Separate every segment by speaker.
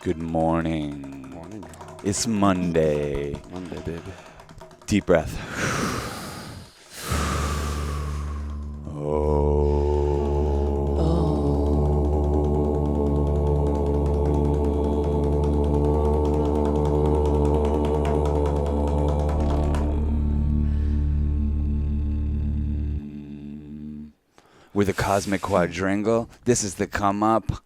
Speaker 1: Good morning.
Speaker 2: Morning, y'all.
Speaker 1: It's Monday.
Speaker 2: Monday, baby.
Speaker 1: Deep breath. We're the Cosmic Quadringle. This is the come up.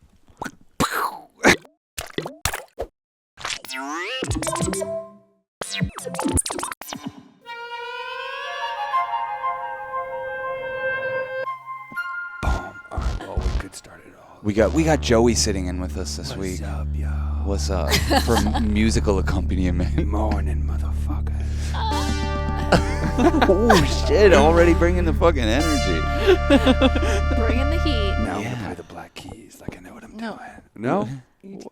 Speaker 1: We got Joey sitting in with us this week.
Speaker 2: What's up, y'all?
Speaker 1: What's up? For musical accompaniment.
Speaker 2: Morning, motherfucker.
Speaker 1: Oh shit! Already bringing the fucking energy.
Speaker 3: Bringing the heat.
Speaker 2: Now I'm
Speaker 1: Yeah.
Speaker 2: gonna play the black keys like I know what I'm doing. No?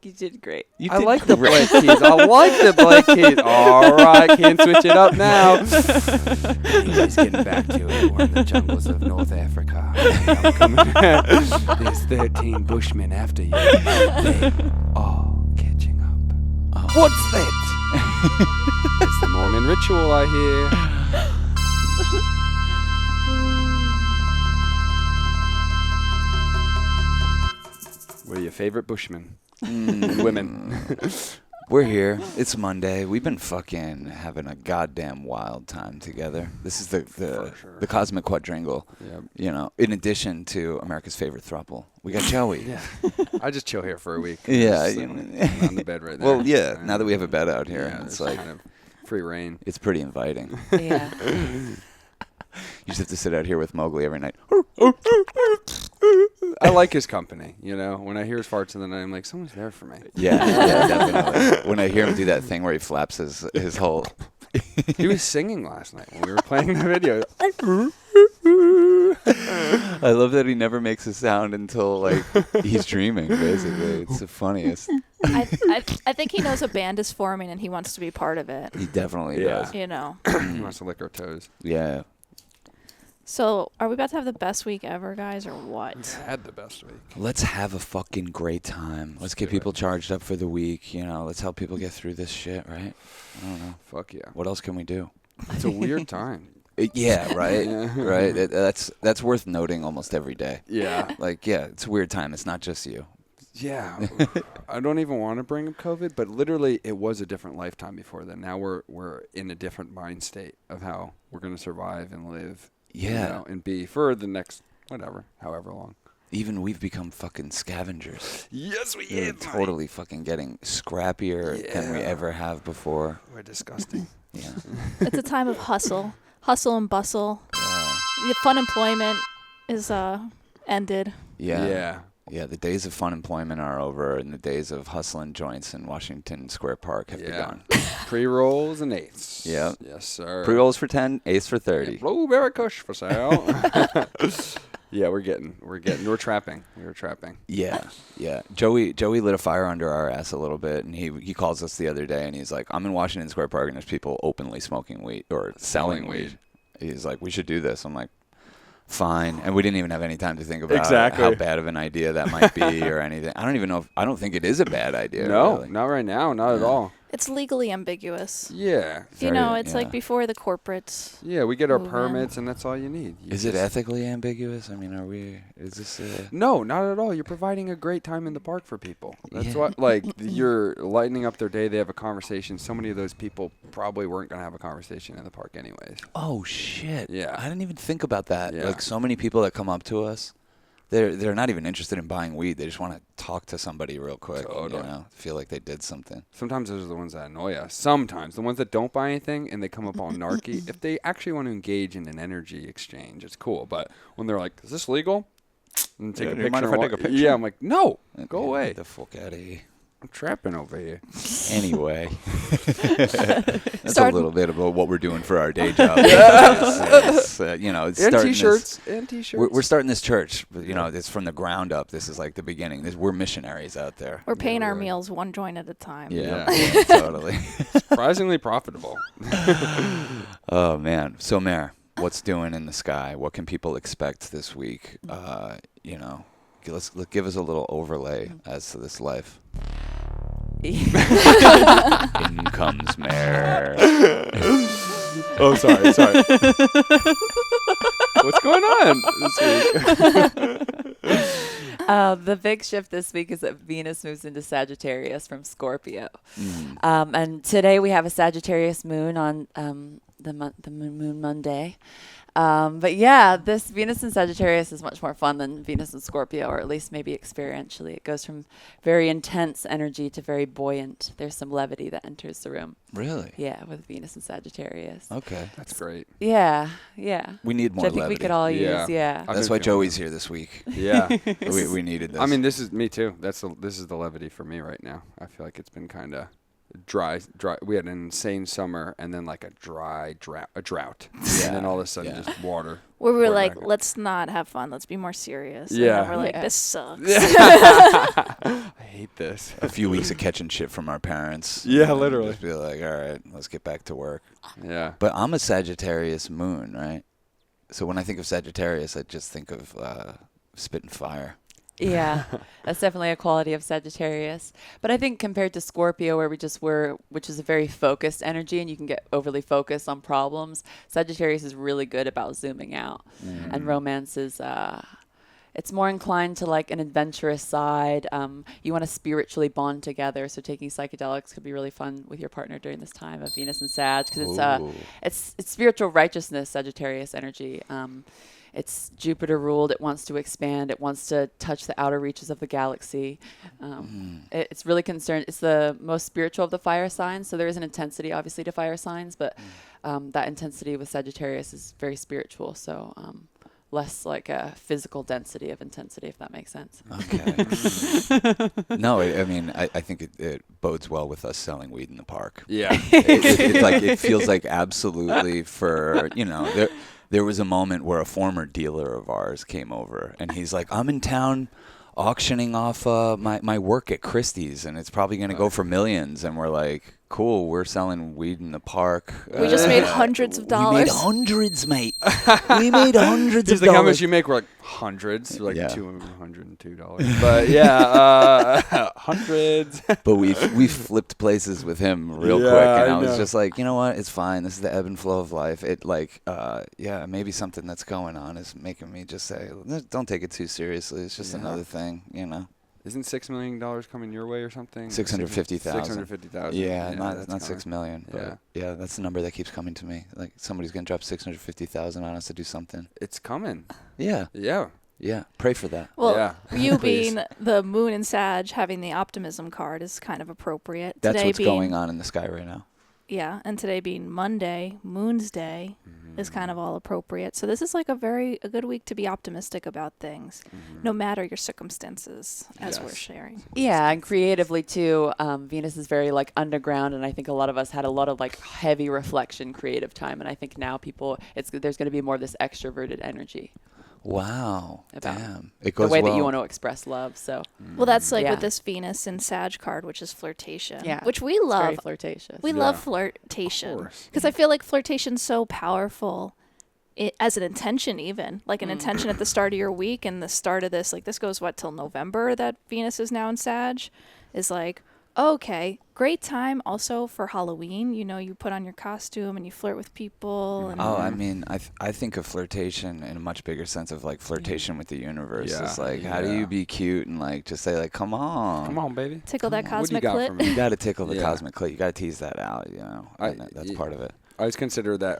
Speaker 3: You did great.
Speaker 2: I like the black keys. I like the black keys. All right, can't switch it up now. He's getting back to it. We're in the jungles of North Africa. I'm coming. There's 13 bushmen after you. They all catching up.
Speaker 1: Oh.
Speaker 2: What's that? It's the morning ritual, I hear. What are your favorite bushmen? And women.
Speaker 1: We're here. It's Monday. We've been fucking having a goddamn wild time together. This is
Speaker 2: For sure.
Speaker 1: the Cosmic Quadringle.
Speaker 2: Yep.
Speaker 1: You know, in addition to America's favorite throuple, we got Joey.
Speaker 2: Yeah. I just chill here for a week.
Speaker 1: Yeah,
Speaker 2: Just,
Speaker 1: you
Speaker 2: I'm on the bed right there.
Speaker 1: Well, yeah. Now that we have a bed out here,
Speaker 2: Yeah,
Speaker 1: it's
Speaker 2: it's
Speaker 1: like
Speaker 2: kind of free reign.
Speaker 1: it's pretty inviting.
Speaker 3: Yeah.
Speaker 1: You just have to sit out here with Mowgli every night.
Speaker 2: I like his company, you know. When I hear his farts in the night, I'm like, someone's there for me.
Speaker 1: Yeah, definitely. When I hear him do that thing where he flaps his whole.
Speaker 2: He was singing last night when we were playing the video.
Speaker 1: I love that he never makes a sound until like he's dreaming. Basically, it's the funniest.
Speaker 3: I think he knows a band is forming and he wants to be part of it.
Speaker 1: He definitely
Speaker 2: Yeah.
Speaker 1: does.
Speaker 3: You know.
Speaker 2: He wants to lick our toes.
Speaker 1: Yeah.
Speaker 3: So, are we about to have the best week ever, guys, or what?
Speaker 2: Had the best week.
Speaker 1: Let's have a fucking great time. Let's get
Speaker 2: do
Speaker 1: people
Speaker 2: it.
Speaker 1: charged up for the week. You know, let's help people get through this shit, right? I don't know.
Speaker 2: Fuck yeah.
Speaker 1: What else can we do?
Speaker 2: It's a weird time.
Speaker 1: Yeah, right.
Speaker 2: Yeah.
Speaker 1: Right. That's worth noting almost every day.
Speaker 2: Yeah.
Speaker 1: Like, yeah, it's a weird time. It's not just you.
Speaker 2: Yeah. I don't even want to bring up COVID, but literally it was a different lifetime before then. Now we're in a different mind state of how we're going to survive and live.
Speaker 1: Yeah.
Speaker 2: You know, and be for the next however long.
Speaker 1: Even we've become fucking scavengers.
Speaker 2: Yes, we
Speaker 1: We're totally fucking getting scrappier than we
Speaker 2: Yeah.
Speaker 1: ever have before.
Speaker 2: We're disgusting.
Speaker 1: Yeah.
Speaker 3: It's a time of hustle and bustle. The fun employment is ended.
Speaker 1: Yeah. Yeah, the days of fun employment are over, and the days of hustling joints in Washington Square Park have begun.
Speaker 2: Pre-rolls and eighths.
Speaker 1: Yep.
Speaker 2: Yes, sir.
Speaker 1: Pre-rolls for 10, ace for 30.
Speaker 2: Blueberry Kush for sale. Yeah, we're trapping. We were trapping.
Speaker 1: Yeah. Joey lit a fire under our ass a little bit, and he calls us the other day, and he's like, I'm in Washington Square Park, and there's people openly smoking weed or selling weed. He's like, we should do this. I'm like, fine. And we didn't even have any time to think about how bad of an idea that might be or anything. I don't think it is a bad idea.
Speaker 2: No,
Speaker 1: really.
Speaker 2: not right now. Not at all.
Speaker 3: It's legally ambiguous.
Speaker 2: Yeah.
Speaker 3: You know, it's like
Speaker 1: yeah.
Speaker 3: before the corporates.
Speaker 2: Yeah, we get our
Speaker 3: Move in.
Speaker 2: permits, and that's all you need.
Speaker 1: Is it ethically ambiguous? I mean, is this
Speaker 2: No, not at all. You're providing a great time in the park for people. That's
Speaker 1: Yeah.
Speaker 2: what, like, you're lightening up their day. They have a conversation. So many of those people probably weren't going to have a conversation in the park anyways.
Speaker 1: Oh, shit.
Speaker 2: Yeah.
Speaker 1: I didn't even think about that.
Speaker 2: Yeah.
Speaker 1: Like, so many people that come up to us, they're not even interested in buying weed. They just want to talk to somebody real quick.
Speaker 2: Totally.
Speaker 1: You know, feel like they did something.
Speaker 2: Sometimes those are the ones that annoy us. Sometimes. The ones that don't buy anything and they come up all narky. If they actually want to engage in an energy exchange, it's cool. But when they're like, is this legal? And take
Speaker 1: Yeah,
Speaker 2: a
Speaker 1: do you mind
Speaker 2: picture.
Speaker 1: if I take a picture?
Speaker 2: Yeah, I'm like, no. Go
Speaker 1: Yeah,
Speaker 2: away.
Speaker 1: Get the fuck out of here.
Speaker 2: I'm trapping over here.
Speaker 1: Anyway, that's a little bit about what we're doing for our day job. You know, it's
Speaker 2: And
Speaker 1: starting
Speaker 2: T-shirts.
Speaker 1: this-
Speaker 2: And T-shirts.
Speaker 1: We're starting this church. You know, it's from the ground up. This is like the beginning. We're missionaries out there.
Speaker 3: We're paying our
Speaker 2: really.
Speaker 3: meals one joint at a time.
Speaker 1: Yeah,
Speaker 2: Yeah.
Speaker 1: totally.
Speaker 2: surprisingly profitable.
Speaker 1: Oh man. So Mare, what's doing in the sky? What can people expect this week? You know, give us a little overlay as to this life. In comes Mare.
Speaker 2: Oh, sorry. What's going on this week?
Speaker 4: The big shift this week is that Venus moves into Sagittarius from Scorpio. And today we have a Sagittarius moon on the moon Monday. But yeah, this Venus in Sagittarius is much more fun than Venus in Scorpio, or at least maybe experientially. It goes from very intense energy to very buoyant. There's some levity that enters the room.
Speaker 1: Really?
Speaker 4: Yeah, with Venus in Sagittarius.
Speaker 1: Okay.
Speaker 2: That's great.
Speaker 4: Yeah.
Speaker 1: We need more
Speaker 4: Which I think
Speaker 1: levity.
Speaker 4: we could all use. Yeah.
Speaker 1: That's why Joey's here this week.
Speaker 2: Yeah.
Speaker 1: we needed this.
Speaker 2: I mean, this is me too. This is the levity for me right now. I feel like it's been kind of dry. We had an insane summer and then like a drought.
Speaker 1: Yeah.
Speaker 2: And then all of a sudden just water.
Speaker 3: Where we were
Speaker 2: poured
Speaker 3: like,
Speaker 2: back in.
Speaker 3: let's not have fun. Let's be more serious.
Speaker 2: Yeah.
Speaker 3: And then we're like,
Speaker 4: Yeah.
Speaker 3: this sucks.
Speaker 2: I hate this.
Speaker 1: a few weeks of catching shit from our parents.
Speaker 2: Yeah,
Speaker 1: and
Speaker 2: literally.
Speaker 1: Just be like, all right, let's get back to work.
Speaker 2: Yeah.
Speaker 1: But I'm a Sagittarius moon, right? So when I think of Sagittarius, I just think of spitting fire.
Speaker 4: Yeah, that's definitely a quality of Sagittarius. But I think compared to Scorpio, where we just were, which is a very focused energy and you can get overly focused on problems, Sagittarius is really good about zooming out. And romance is, it's more inclined to like an adventurous side. You want to spiritually bond together. So taking psychedelics could be really fun with your partner during this time of Venus and Sag, because it's spiritual righteousness, Sagittarius energy. It's Jupiter ruled. It wants to expand. It wants to touch the outer reaches of the galaxy. It's really concerned. It's the most spiritual of the fire signs. So there is an intensity, obviously, to fire signs, but that intensity with Sagittarius is very spiritual. So less like a physical density of intensity, if that makes sense.
Speaker 1: Okay. No, I think it bodes well with us selling weed in the park.
Speaker 2: Yeah.
Speaker 1: It's like it feels like absolutely for There was a moment where a former dealer of ours came over, and he's like, I'm in town auctioning off my work at Christie's, and it's probably going to go for millions. And we're like, cool, we're selling weed in the park.
Speaker 3: We just made hundreds of dollars.
Speaker 1: We made hundreds, mate. We made hundreds
Speaker 2: He's
Speaker 1: of
Speaker 2: like,
Speaker 1: dollars.
Speaker 2: how much you make? We're like, hundreds. We're like,
Speaker 1: Yeah.
Speaker 2: $202. But yeah, hundreds.
Speaker 1: But we flipped places with him real
Speaker 2: Yeah,
Speaker 1: quick, and I
Speaker 2: I
Speaker 1: was
Speaker 2: know.
Speaker 1: just like, you know what? It's fine. This is the ebb and flow of life. It maybe something that's going on is making me just say, don't take it too seriously. It's just another thing,
Speaker 2: Isn't $6 million coming your way or something?
Speaker 1: 650,000.
Speaker 2: 650,000.
Speaker 1: Yeah,
Speaker 2: that's
Speaker 1: not
Speaker 2: coming.
Speaker 1: 6 million. But yeah, that's the number that keeps coming to me. Like somebody's gonna drop 650,000 on us to do something.
Speaker 2: It's coming.
Speaker 1: Yeah,
Speaker 2: Yeah.
Speaker 1: pray for that.
Speaker 3: Well,
Speaker 2: Yeah.
Speaker 3: you
Speaker 1: Please.
Speaker 3: being the moon and Sag, having the optimism card is kind of appropriate.
Speaker 1: That's
Speaker 3: Today
Speaker 1: what's
Speaker 3: being,
Speaker 1: going on in the sky right now.
Speaker 3: Yeah, and today being Monday, Moon's Day, is kind of all appropriate. So this is like a good week to be optimistic about things, no matter your circumstances, as we're sharing.
Speaker 4: Yeah, and creatively too, Venus is very like underground, and I think a lot of us had a lot of like heavy reflection, creative time, and I think now there's going to be more of this extroverted energy.
Speaker 1: Wow,
Speaker 4: About
Speaker 1: damn! It
Speaker 4: The
Speaker 1: goes
Speaker 4: way
Speaker 1: well.
Speaker 4: that you want to express love. So
Speaker 3: Well, that's like
Speaker 4: Yeah.
Speaker 3: with this Venus and Sag card, which is flirtation,
Speaker 4: Yeah.
Speaker 3: which we
Speaker 4: it's
Speaker 3: love.
Speaker 4: very flirtatious.
Speaker 3: We
Speaker 2: Yeah.
Speaker 3: love flirtation
Speaker 2: course.
Speaker 3: because I feel like flirtation's so powerful as an intention, even like an intention at the start of your week and the start of this. Like this goes till November that Venus is now in Sag, is like, okay, great time also for Halloween. You put on your costume and you flirt with people. And
Speaker 1: Oh, I mean, I think of flirtation in a much bigger sense of like flirtation with the universe.
Speaker 2: Yeah.
Speaker 1: It's like, how do you be cute and like just say like, come on,
Speaker 2: Come on, baby.
Speaker 3: tickle that
Speaker 2: What do you
Speaker 3: cosmic
Speaker 2: got for
Speaker 3: clit.
Speaker 2: me?
Speaker 1: You got to tickle the
Speaker 2: Yeah.
Speaker 1: cosmic clit. You got to tease that out. And that's part of it.
Speaker 2: I just consider that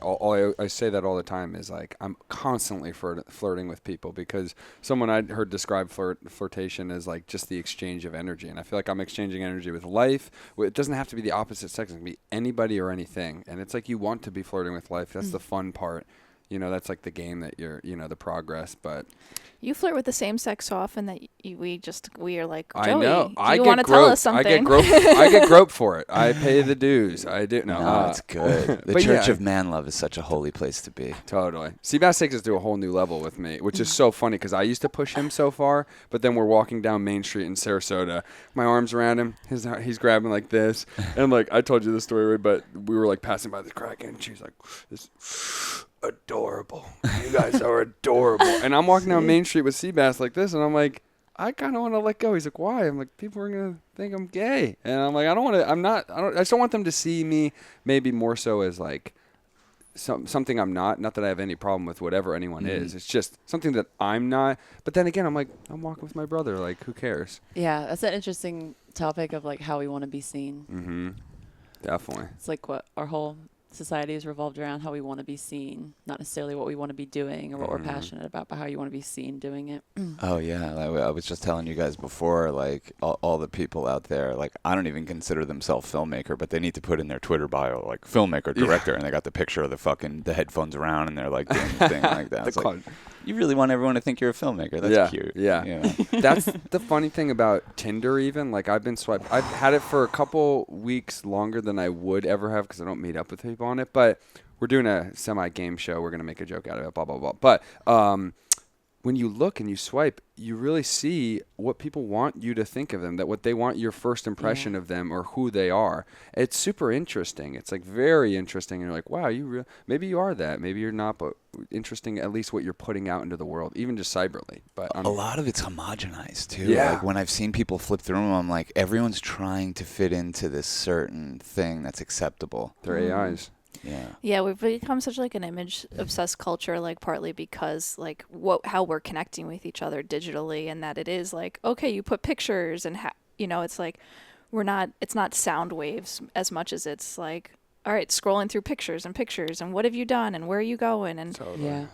Speaker 2: I say that all the time is like I'm constantly flirting with people, because someone I'd heard describe flirtation as like just the exchange of energy, and I feel like I'm exchanging energy with life. It doesn't have to be the opposite sex; it can be anybody or anything, and it's like you want to be flirting with life. That's the fun part. That's like the game that you're, the progress. But
Speaker 3: You flirt with the same sex so often that we are like, Joey,
Speaker 2: I know
Speaker 3: do you want to tell us something?
Speaker 2: I get groped for it. I pay the dues. I do.
Speaker 1: No, it's good. The
Speaker 2: but
Speaker 1: Church
Speaker 2: yeah.
Speaker 1: of Man Love is such a holy place to be.
Speaker 2: Totally. Seabass takes us to a whole new level with me, which is so funny because I used to push him so far, but then we're walking down Main Street in Sarasota. My arm's around him. He's grabbing like this. And like I told you this story, but we were like passing by the crack and she's like, this adorable. You guys are adorable. And I'm walking down Main Street with Seabass like this, and I'm like, I kind of want to let go. He's like, why? I'm like, people are going to think I'm gay. And I'm like, I just don't want them to see me maybe more so as like something I'm not. Not that I have any problem with whatever anyone is. It's just something that I'm not. But then again, I'm like, I'm walking with my brother. Like, who cares?
Speaker 4: Yeah, that's an interesting topic of like how we want to be seen.
Speaker 2: Mm-hmm. Definitely.
Speaker 4: It's like what our whole society is revolved around, how we want to be seen, not necessarily what we want to be doing or what we're passionate about, but how you want to be seen doing it.
Speaker 1: Oh yeah, I was just telling you guys before, like all the people out there, like I don't even consider themselves filmmaker, but they need to put in their Twitter bio like filmmaker, director, and they got the picture of the headphones around, and they're like doing the thing like that. It's like, you really want everyone to think you're a filmmaker. That's cute.
Speaker 2: Yeah.
Speaker 1: You know?
Speaker 2: That's the funny thing about Tinder even. Like, I've been swiped. I've had it for a couple weeks longer than I would ever have because I don't meet up with people on it. But we're doing a semi-game show. We're going to make a joke out of it, blah, blah, blah. But when you look and you swipe, you really see what people want you to think of them, that what they want your first impression of them or who they are. It's super interesting. It's like very interesting. And you're like, wow, maybe you are that. Maybe you're not, but interesting at least what you're putting out into the world, even just cyberly. But
Speaker 1: a lot of it's homogenized too.
Speaker 2: Yeah.
Speaker 1: Like when I've seen people flip through them, I'm like, everyone's trying to fit into this certain thing that's acceptable.
Speaker 2: They're AIs.
Speaker 1: Yeah.
Speaker 3: Yeah, we've become such like an image obsessed culture, like partly because like how we're connecting with each other digitally, and that it is like, okay, you put pictures and it's like it's not sound waves as much as it's like, all right, scrolling through pictures and what have you done and where are you going, and
Speaker 2: Totally.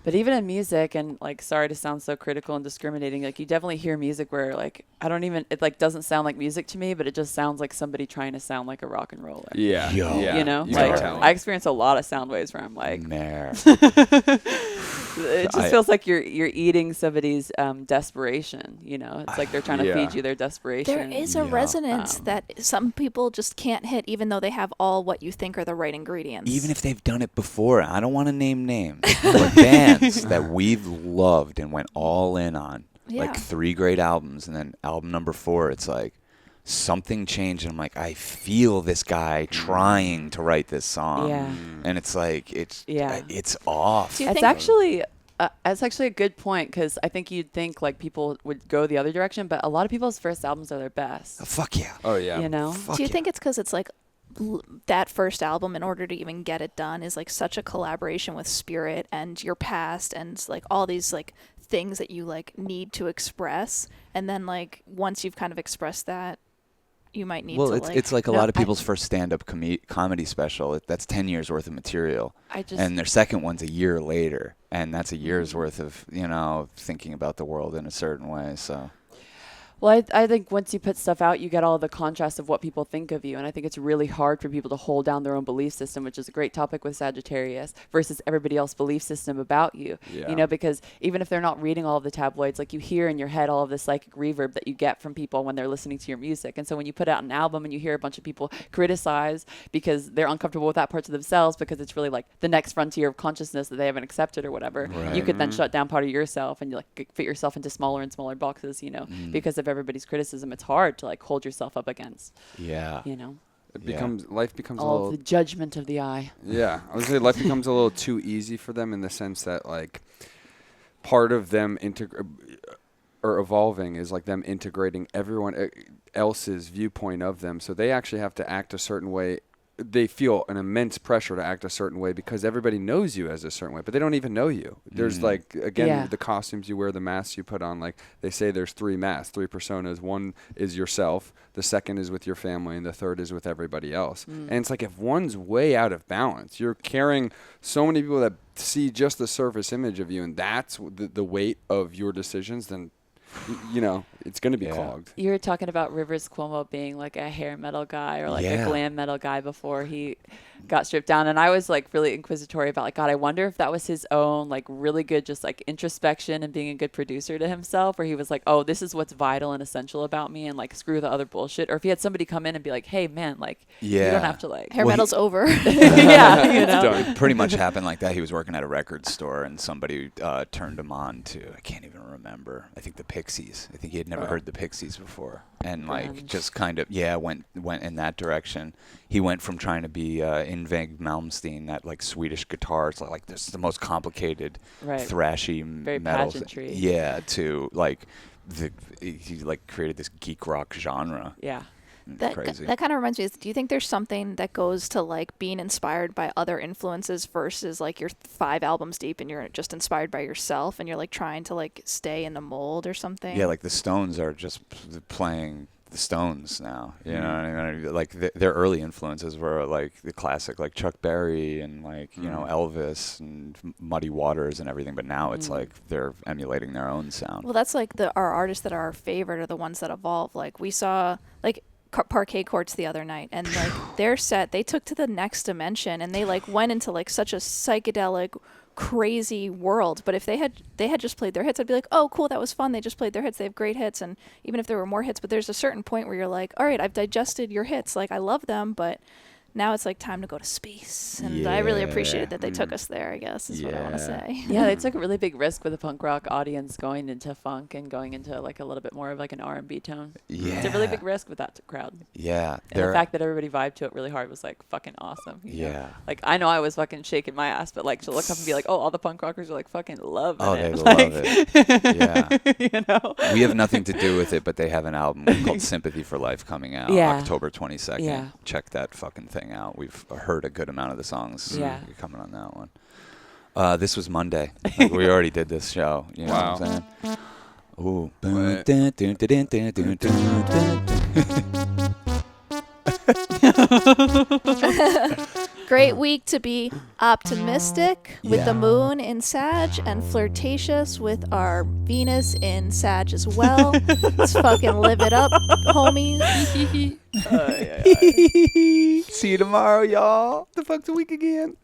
Speaker 4: But even in music, and like, sorry to sound so critical and discriminating, like you definitely hear music where like it like doesn't sound like music to me, but it just sounds like somebody trying to sound like a rock and roller.
Speaker 2: Yeah.
Speaker 1: Yeah.
Speaker 4: You know,
Speaker 2: You
Speaker 4: like
Speaker 2: can tell.
Speaker 4: I experience a lot of sound waves where I'm like,
Speaker 1: Nah.
Speaker 4: it just feels like you're eating somebody's desperation. You know, it's like they're trying to feed you their desperation.
Speaker 3: there is a resonance that some people just can't hit, even though they have all what you think are the right ingredients.
Speaker 1: Even if they've done it before, I don't want to name names, but bands that we've loved and went all in on, like 3 great albums, and then album number 4, it's like something changed, and I'm like, I feel this guy trying to write this song, and it's like it's off.
Speaker 3: Do you
Speaker 4: It's actually a good point, because I think you'd think like people would go the other direction, but a lot of people's first albums are their best.
Speaker 1: Fuck yeah.
Speaker 2: Oh yeah.
Speaker 4: You know.
Speaker 3: Do you think it's because it's like that first album, in order to even get it done, is like such a collaboration with spirit and your past and like all these like things that you like need to express, and then like once you've kind of expressed that, you might need to
Speaker 1: it's like a lot of people's first stand-up comedy special. That's 10 years worth of material, and their second one's a year later, and that's a year's worth of thinking about the world in a certain way. So.
Speaker 4: Well, I think once you put stuff out, you get all the contrast of what people think of you. And I think it's really hard for people to hold down their own belief system, which is a great topic with Sagittarius, versus everybody else's belief system about you.
Speaker 2: Yeah.
Speaker 4: You know, because even if they're not reading all of the tabloids, like you hear in your head all of the psychic reverb that you get from people when they're listening to your music. And so when you put out an album and you hear a bunch of people criticize because they're uncomfortable with that parts of themselves, because it's really like the next frontier of consciousness that they haven't accepted or whatever, you could then shut down part of yourself and you like fit yourself into smaller and smaller boxes, because of everybody's criticism. It's hard to like hold yourself up against.
Speaker 1: Yeah.
Speaker 2: Life becomes
Speaker 4: all
Speaker 2: a little.
Speaker 4: Of the judgment of the eye.
Speaker 2: Yeah, I would say life becomes a little too easy for them, in the sense that like part of them or evolving is like them integrating everyone else's viewpoint of them. So they actually have to act a certain way. They feel an immense pressure to act a certain way because everybody knows you as a certain way, but they don't even know you. There's like, again, the costumes you wear, the masks you put on, like they say there's 3 masks, 3 personas. One is yourself, the second is with your family, and the third is with everybody else. And it's like, if one's way out of balance, you're carrying so many people that see just the surface image of you, and that's the weight of your decisions, then it's going to be clogged.
Speaker 4: You were talking about Rivers Cuomo being like a hair metal guy or like a glam metal guy before he got stripped down. And I was like really inquisitory about like, God, I wonder if that was his own like really good just like introspection and being a good producer to himself, where he was like, oh, this is what's vital and essential about me, and like screw the other bullshit. Or if he had somebody come in and be like, hey man, like you don't have to like
Speaker 3: hair metal's over.
Speaker 1: It pretty much happened like that. He was working at a record store and somebody turned him on to, I can't even remember, I think the Pixies. I think he had never
Speaker 2: Oh.
Speaker 1: heard the Pixies before, and
Speaker 4: Grunge.
Speaker 1: just kind of went in that direction. He went from trying to be Yngwie Malmsteen, that Swedish guitar. It's this is the most complicated,
Speaker 4: Right.
Speaker 1: thrashy
Speaker 4: Very
Speaker 1: metal.
Speaker 4: pageantry.
Speaker 1: Yeah, to he created this geek rock genre.
Speaker 4: Yeah.
Speaker 1: Crazy.
Speaker 3: That kind of reminds me. Do you think there's something that goes to being inspired by other influences versus you're 5 albums deep and you're just inspired by yourself and you're trying to stay in the mold or something?
Speaker 1: Yeah, the Stones are just playing the Stones now. You know what I mean? Their early influences were the classic, Chuck Berry and Elvis and Muddy Waters and everything. But now it's they're emulating their own sound.
Speaker 3: Well, that's our artists that are our favorite are the ones that evolve. We saw Parquet Courts the other night, and their set they took to the next dimension, and they went into such a psychedelic, crazy world. But if they had just played their hits, I'd be like, oh, cool, that was fun. They just played their hits. They have great hits, and even if there were more hits, but there's a certain point where you're like, all right, I've digested your hits. I love them, but now it's time to go to space. And I really appreciated that they took us there, I guess, is what I want to say.
Speaker 4: Yeah, they took a really big risk with the punk rock audience going into funk and going into a little bit more of an R&B tone.
Speaker 1: Yeah.
Speaker 4: It's a really big risk with that crowd.
Speaker 1: Yeah.
Speaker 4: And the fact that everybody vibed to it really hard was fucking awesome. you know?
Speaker 1: Yeah.
Speaker 4: I know I was fucking shaking my ass, but to look up and be oh, all the punk rockers are fucking loving
Speaker 1: Oh,
Speaker 4: it.
Speaker 1: they love it. Yeah.
Speaker 4: You know?
Speaker 1: We have nothing to do with it, but they have an album called Sympathy for Life coming out October 22nd.
Speaker 4: Yeah.
Speaker 1: Check that fucking thing out. We've heard a good amount of the songs.
Speaker 4: Yeah.
Speaker 1: Coming on that one. This was Monday. We already did this show. You know what I'm saying? Ooh.
Speaker 2: What?
Speaker 1: Dun, dun, dun, dun, dun, dun, dun.
Speaker 3: Great week to be optimistic with the
Speaker 1: Yeah.
Speaker 3: moon in Sag and flirtatious with our Venus in Sag as well. Let's fucking live it up, homies.
Speaker 1: See you tomorrow, y'all. The fuck's a week again.